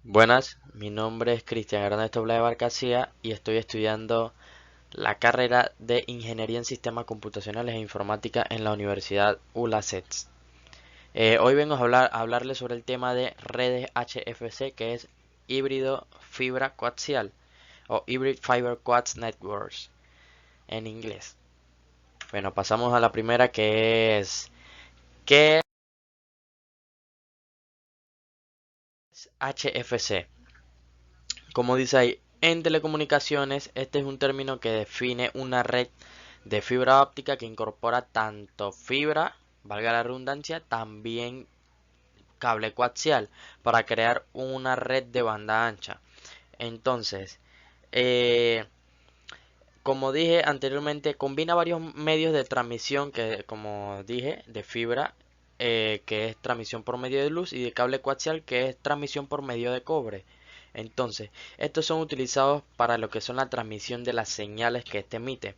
Buenas, mi nombre es Cristian Ernesto Blay Barcasía y estoy estudiando la carrera de Ingeniería en Sistemas Computacionales e Informática en la Universidad ULACETS. Hoy vengo a hablarles sobre el tema de redes HFC, que es híbrido fibra coaxial o Hybrid Fiber Coax Networks en inglés. Bueno, pasamos a la primera, que es ¿qué es HFC? Como dice ahí, en telecomunicaciones, este es un término que define una red de fibra óptica que incorpora tanto fibra, valga la redundancia, también cable coaxial para crear una red de banda ancha. Entonces, eh, como dije anteriormente, combina varios medios de transmisión que, como dije, de fibra, que es transmisión por medio de luz, y de cable coaxial, que es transmisión por medio de cobre. Entonces, estos son utilizados para lo que son la transmisión de las señales que este emite.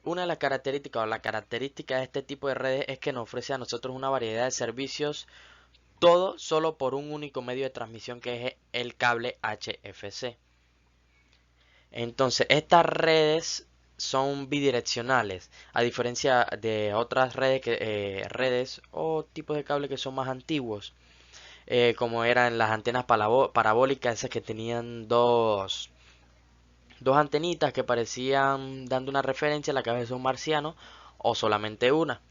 Una de las características o la característica de este tipo de redes es que nos ofrece a nosotros una variedad de servicios, todo solo por un único medio de transmisión, que es el cable HFC. Entonces, estas redes son bidireccionales, a diferencia de otras redes o tipos de cable que son más antiguos, como eran las antenas parabólicas, esas que tenían dos antenitas que parecían dando una referencia a la cabeza de un marciano, o solamente una,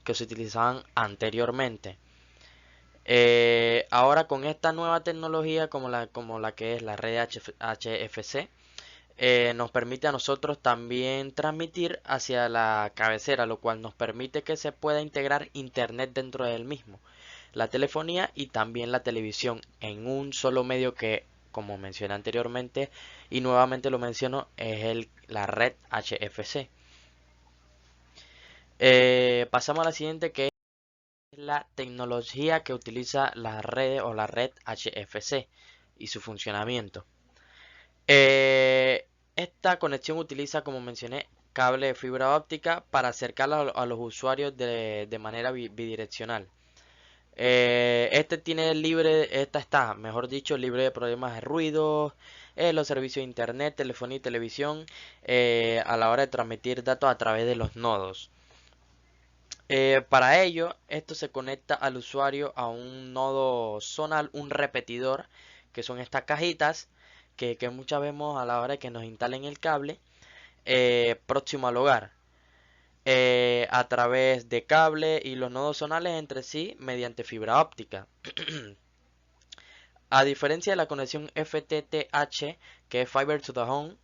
que se utilizaban anteriormente. Ahora con esta nueva tecnología, como la que es la red HFC, nos permite a nosotros también transmitir hacia la cabecera, lo cual nos permite que se pueda integrar internet dentro del mismo, la telefonía y también la televisión en un solo medio que, como mencioné anteriormente y nuevamente lo menciono, es la red HFC. Pasamos a la siguiente, que es la tecnología que utiliza la red o la red HFC y su funcionamiento. Esta conexión utiliza, como mencioné, cable de fibra óptica para acercarla a los usuarios de manera bidireccional. Esta está, mejor dicho, libre de problemas de ruido, los servicios de internet, telefonía y televisión, a la hora de transmitir datos a través de los nodos. Para ello, esto se conecta al usuario a un nodo zonal, un repetidor, que son estas cajitas que muchas vemos a la hora de que nos instalen el cable, próximo al hogar, a través de cable y los nodos zonales entre sí mediante fibra óptica. A diferencia de la conexión FTTH, que es Fiber to the Home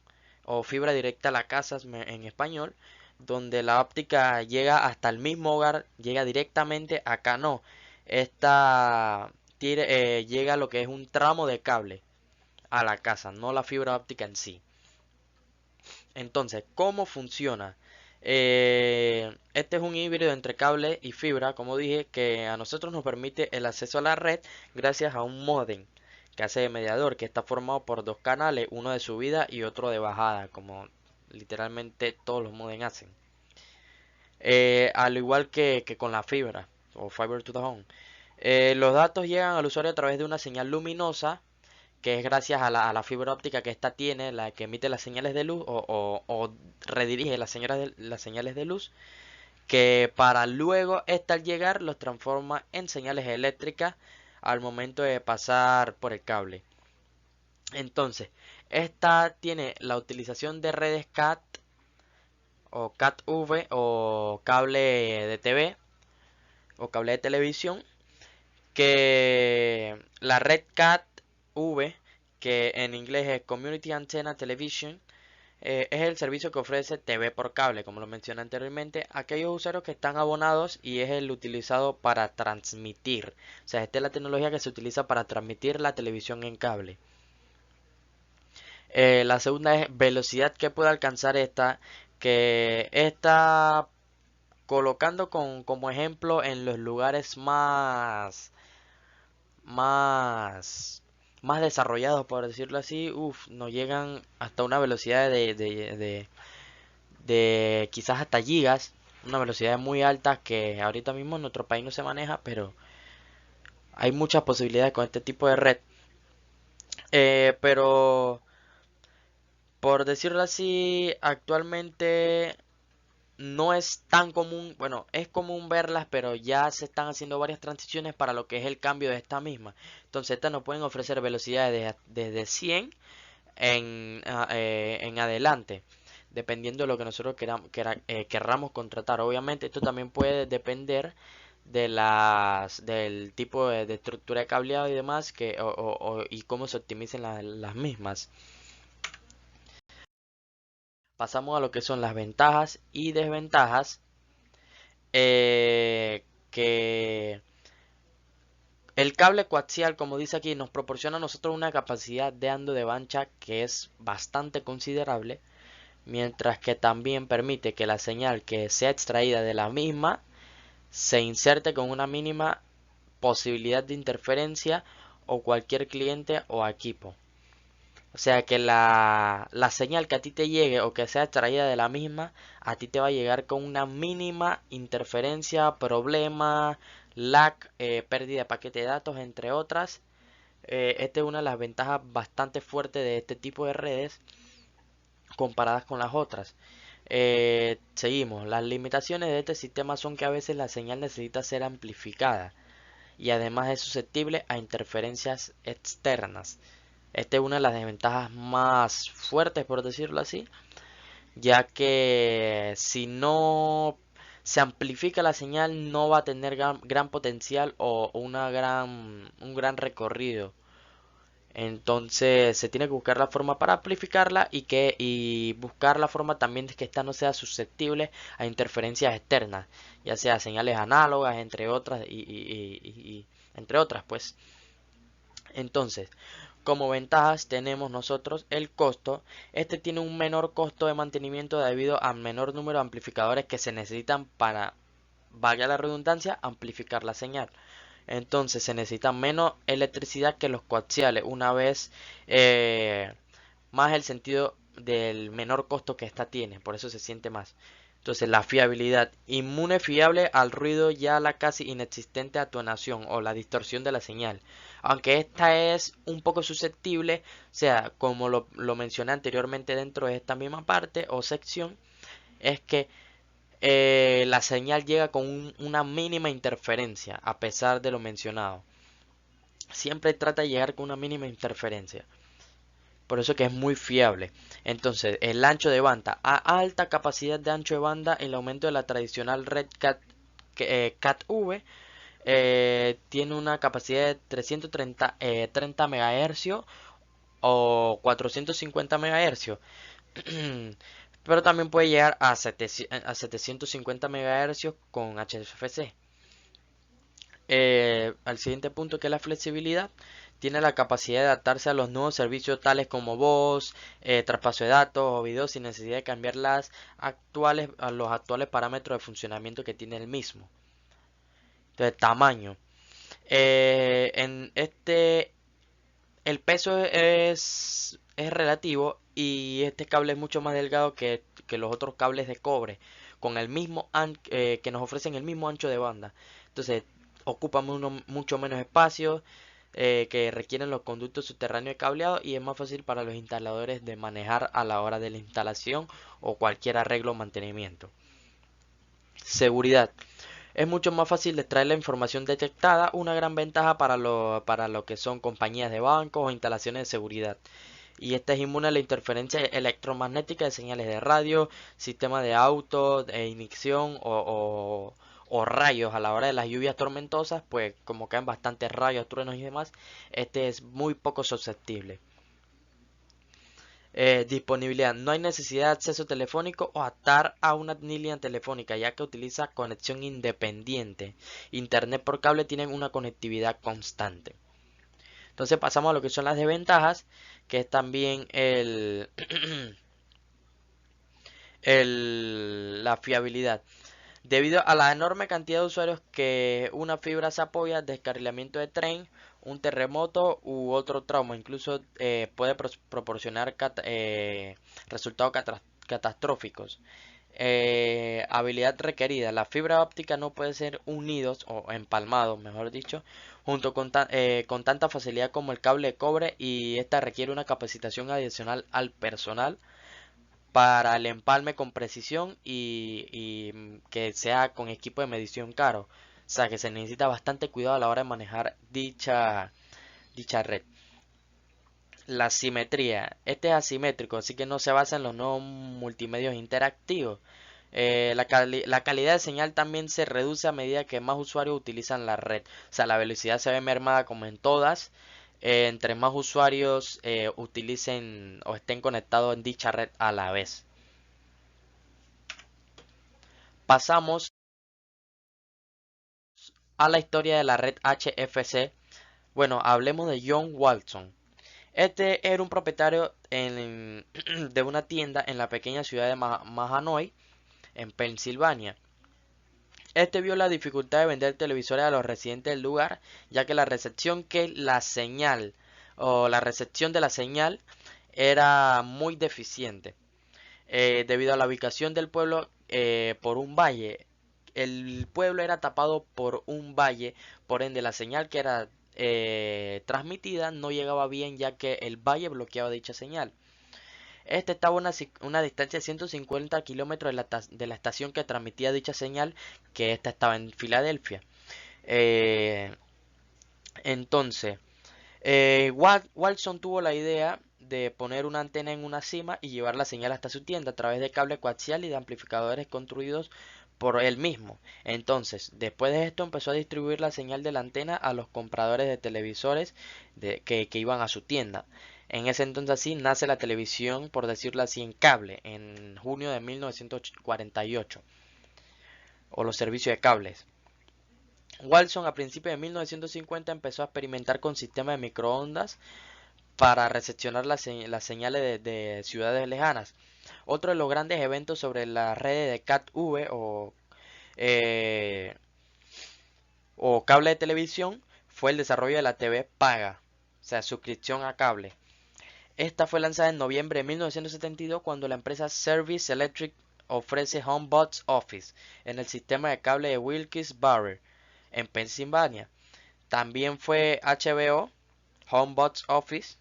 o fibra directa a la casa en español, donde la óptica llega hasta el mismo hogar, llega directamente, acá no. Esta llega a lo que es un tramo de cable a la casa, no la fibra óptica en sí. Entonces, ¿cómo funciona? Este es un híbrido entre cable y fibra, como dije, que a nosotros nos permite el acceso a la red gracias a un módem que hace de mediador, que está formado por dos canales, uno de subida y otro de bajada, como literalmente todos los modems hacen. Al igual que con la fibra o fiber to the home. Los datos llegan al usuario a través de una señal luminosa, que es gracias a la fibra óptica que esta tiene, la que emite las señales de luz o redirige las señales de luz, que para luego esta al llegar los transforma en señales eléctricas al momento de pasar por el cable. Entonces, esta tiene la utilización de redes CAT o CAT-V o cable de TV o cable de televisión, que la red CAT-V, que en inglés es Community Antenna Television, es el servicio que ofrece TV por cable, como lo mencioné anteriormente, a aquellos usuarios que están abonados, y es el utilizado para transmitir. O sea, esta es la tecnología que se utiliza para transmitir la televisión en cable. La segunda es velocidad que puede alcanzar esta, que está colocando como ejemplo en los lugares más, más desarrollados, por decirlo así, nos llegan hasta una velocidad de quizás hasta gigas, una velocidad muy alta que ahorita mismo en nuestro país no se maneja, pero Hay muchas posibilidades con este tipo de red, pero por decirlo así, actualmente no es tan común, bueno, es común verlas, pero ya se están haciendo varias transiciones para lo que es el cambio de esta misma. Entonces, estas nos pueden ofrecer velocidades desde 100 en adelante, dependiendo de lo que nosotros querramos contratar. Obviamente, esto también puede depender del tipo de estructura de cableado y demás y cómo se optimicen las mismas. Pasamos a lo que son las ventajas y desventajas, que el cable coaxial, como dice aquí, nos proporciona a nosotros una capacidad de ando de ancha que es bastante considerable, mientras que también permite que la señal que sea extraída de la misma se inserte con una mínima posibilidad de interferencia o cualquier cliente o equipo. O sea que la señal que a ti te llegue o que sea extraída de la misma, a ti te va a llegar con una mínima interferencia, problema, lag, pérdida de paquete de datos, entre otras. Esta es una de las ventajas bastante fuertes de este tipo de redes comparadas con las otras. Seguimos. Las limitaciones de este sistema son que a veces la señal necesita ser amplificada y además es susceptible a interferencias externas. Esta es una de las desventajas más fuertes, por decirlo así, ya que si no se amplifica la señal no va a tener gran potencial o un gran recorrido. Entonces se tiene que buscar la forma para amplificarla y buscar la forma también de que esta no sea susceptible a interferencias externas, ya sea señales análogas, entre otras entre otras, pues. Entonces, como ventajas tenemos nosotros el costo. Este tiene un menor costo de mantenimiento debido al menor número de amplificadores que se necesitan para, valga la redundancia, amplificar la señal. Entonces se necesita menos electricidad que los coaxiales, una vez más el sentido del menor costo que esta tiene, por eso se siente más. Entonces la fiabilidad, inmune fiable al ruido y a la casi inexistente atenuación o la distorsión de la señal. Aunque esta es un poco susceptible, o sea, como lo mencioné anteriormente dentro de esta misma parte o sección, es que la señal llega con una mínima interferencia, a pesar de lo mencionado. Siempre trata de llegar con una mínima interferencia. Por eso que es muy fiable. Entonces, el ancho de banda. A alta capacidad de ancho de banda, el aumento de la tradicional red CAT-V tiene una capacidad de 330 MHz o 450 MHz. Pero también puede llegar a 750 MHz con HFC. Al siguiente punto, que es la flexibilidad, tiene la capacidad de adaptarse a los nuevos servicios tales como voz, traspaso de datos o video sin necesidad de cambiar los actuales parámetros de funcionamiento que tiene el mismo. Entonces, tamaño. En este, el peso es relativo y este cable es mucho más delgado que los otros cables de cobre, con el mismo que nos ofrecen el mismo ancho de banda. Entonces, ocupa mucho menos espacio que requieren los conductos subterráneos de cableado y es más fácil para los instaladores de manejar a la hora de la instalación o cualquier arreglo o mantenimiento. Seguridad. Es mucho más fácil de extraer la información detectada, una gran ventaja para lo que son compañías de bancos o instalaciones de seguridad. Y esta es inmune a la interferencia electromagnética de señales de radio, sistema de auto, de ignición o rayos a la hora de las lluvias tormentosas, pues como caen bastantes rayos, truenos y demás, este es muy poco susceptible. Disponibilidad. No hay necesidad de acceso telefónico o atar a una línea telefónica, ya que utiliza conexión independiente. Internet por cable tienen una conectividad constante. Entonces pasamos a lo que son las desventajas, que es también la fiabilidad. Debido a la enorme cantidad de usuarios que una fibra se apoya, descarrilamiento de tren, un terremoto u otro trauma, incluso puede proporcionar resultados catastróficos. habilidad requerida. La fibra óptica no puede ser unidos o empalmados, mejor dicho, junto con tanta facilidad como el cable de cobre, y esta requiere una capacitación adicional al personal para el empalme con precisión y que sea con equipo de medición caro. O sea que se necesita bastante cuidado a la hora de manejar dicha red. La simetría. Este es asimétrico, así que no se basa en los nuevos multimedios interactivos. La calidad de señal también se reduce a medida que más usuarios utilizan la red. O sea, la velocidad se ve mermada como en todas. Entre más usuarios utilicen o estén conectados en dicha red a la vez. Pasamos a la historia de la red HFC. Bueno, hablemos de John Walton. Este era un propietario de una tienda en la pequeña ciudad de Mahanoy, en Pensilvania. Este vio la dificultad de vender televisores a los residentes del lugar, ya que la recepción de la señal era muy deficiente, debido a la ubicación del pueblo por un valle. El pueblo era tapado por un valle, por ende la señal que era transmitida no llegaba bien, ya que el valle bloqueaba dicha señal. Este estaba a una distancia de 150 kilómetros de la estación que transmitía dicha señal, que esta estaba en Filadelfia. Eh, entonces, Watson tuvo la idea de poner una antena en una cima y llevar la señal hasta su tienda a través de cable coaxial y de amplificadores construidos por él mismo. Entonces, después de esto empezó a distribuir la señal de la antena a los compradores de televisores que iban a su tienda. En ese entonces así nace la televisión, por decirlo así, en cable, en junio de 1948, o los servicios de cables. Walson a principios de 1950 empezó a experimentar con sistemas de microondas para recepcionar las señales de ciudades lejanas. Otro de los grandes eventos sobre las redes de CAT-V eh, o cable de televisión fue el desarrollo de la TV paga, o sea, suscripción a cable. Esta fue lanzada en noviembre de 1972 cuando la empresa Service Electric ofrece HomeBox Office en el sistema de cable de Wilkes-Barre, en Pensilvania. También fue HBO HomeBox Office,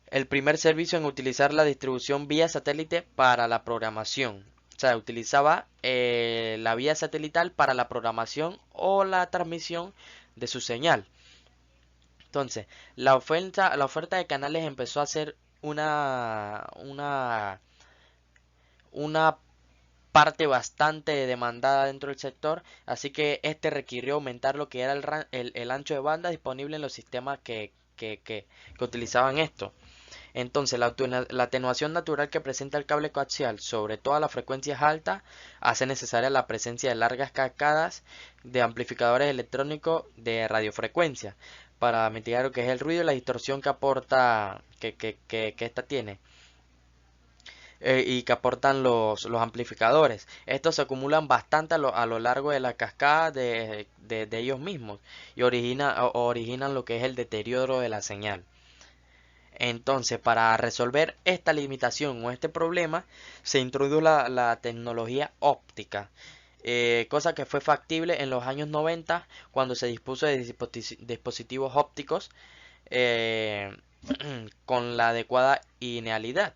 el primer servicio en utilizar la distribución vía satélite para la programación. O sea, utilizaba la vía satelital para la programación o la transmisión de su señal. Entonces, la oferta de canales empezó a ser una parte bastante demandada dentro del sector, así que este requirió aumentar lo que era el ancho de banda disponible en los sistemas que utilizaban esto. Entonces, la atenuación natural que presenta el cable coaxial sobre todas las frecuencias altas hace necesaria la presencia de largas cascadas de amplificadores electrónicos de radiofrecuencia para mitigar lo que es el ruido y la distorsión que aporta que esta tiene. Y que aportan los amplificadores. Estos se acumulan bastante a lo largo de la cascada de ellos mismos y originan lo que es el deterioro de la señal. Entonces, para resolver esta limitación o este problema, se introdujo la tecnología óptica, cosa que fue factible en los años 90 cuando se dispuso de dispositivos ópticos eh, con la adecuada linealidad.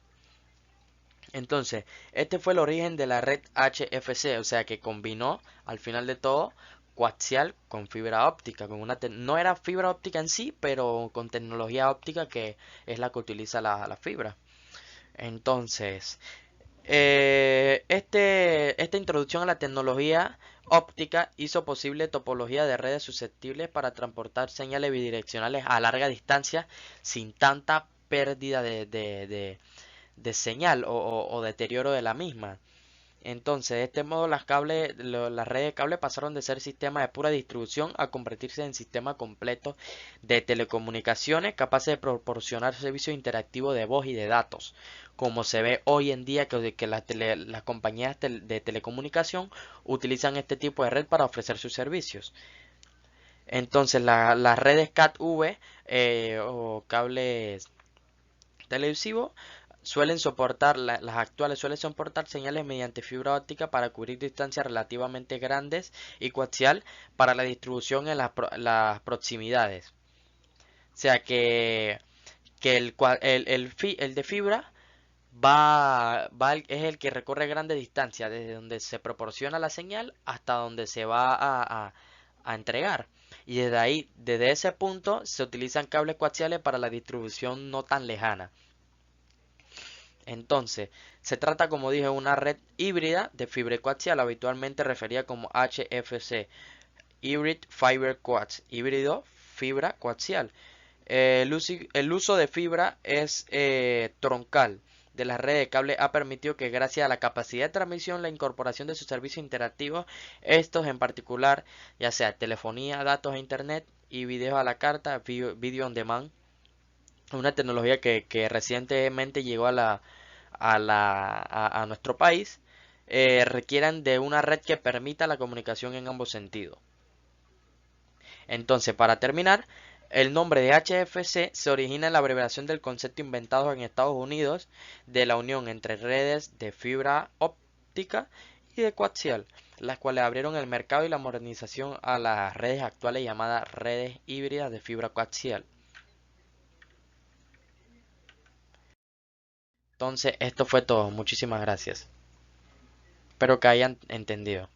Entonces, este fue el origen de la red HFC, o sea que combinó al final de todo coaxial con fibra óptica, no era fibra óptica en sí, pero con tecnología óptica que es la que utiliza la fibra. Entonces, esta introducción a la tecnología óptica hizo posible topología de redes susceptibles para transportar señales bidireccionales a larga distancia sin tanta pérdida de señal o deterioro de la misma. Entonces, de este modo las redes de cable pasaron de ser sistemas de pura distribución a convertirse en sistemas completos de telecomunicaciones capaces de proporcionar servicios interactivos de voz y de datos, como se ve hoy en día que las compañías de telecomunicación utilizan este tipo de red para ofrecer sus servicios. Entonces, las redes CAT-V o cables televisivos las actuales suelen soportar señales mediante fibra óptica para cubrir distancias relativamente grandes y coaxial para la distribución en las proximidades. O sea que el de fibra es el que recorre grandes distancias, desde donde se proporciona la señal hasta donde se va a entregar. Y desde ahí, desde ese punto, se utilizan cables coaxiales para la distribución no tan lejana. Entonces, se trata, como dije, de una red híbrida de fibra coaxial, habitualmente referida como HFC, Hybrid Fiber Coax, híbrido fibra coaxial. El uso de fibra es troncal de las redes de cable ha permitido que gracias a la capacidad de transmisión, la incorporación de sus servicios interactivos, estos en particular, ya sea telefonía, datos a internet y videos a la carta, video on demand, una tecnología que recientemente llegó a nuestro país, requieran de una red que permita la comunicación en ambos sentidos. Entonces, para terminar, el nombre de HFC se origina en la abreviación del concepto inventado en Estados Unidos de la unión entre redes de fibra óptica y de coaxial, las cuales abrieron el mercado y la modernización a las redes actuales llamadas redes híbridas de fibra coaxial. Entonces, esto fue todo. Muchísimas gracias. Espero que hayan entendido.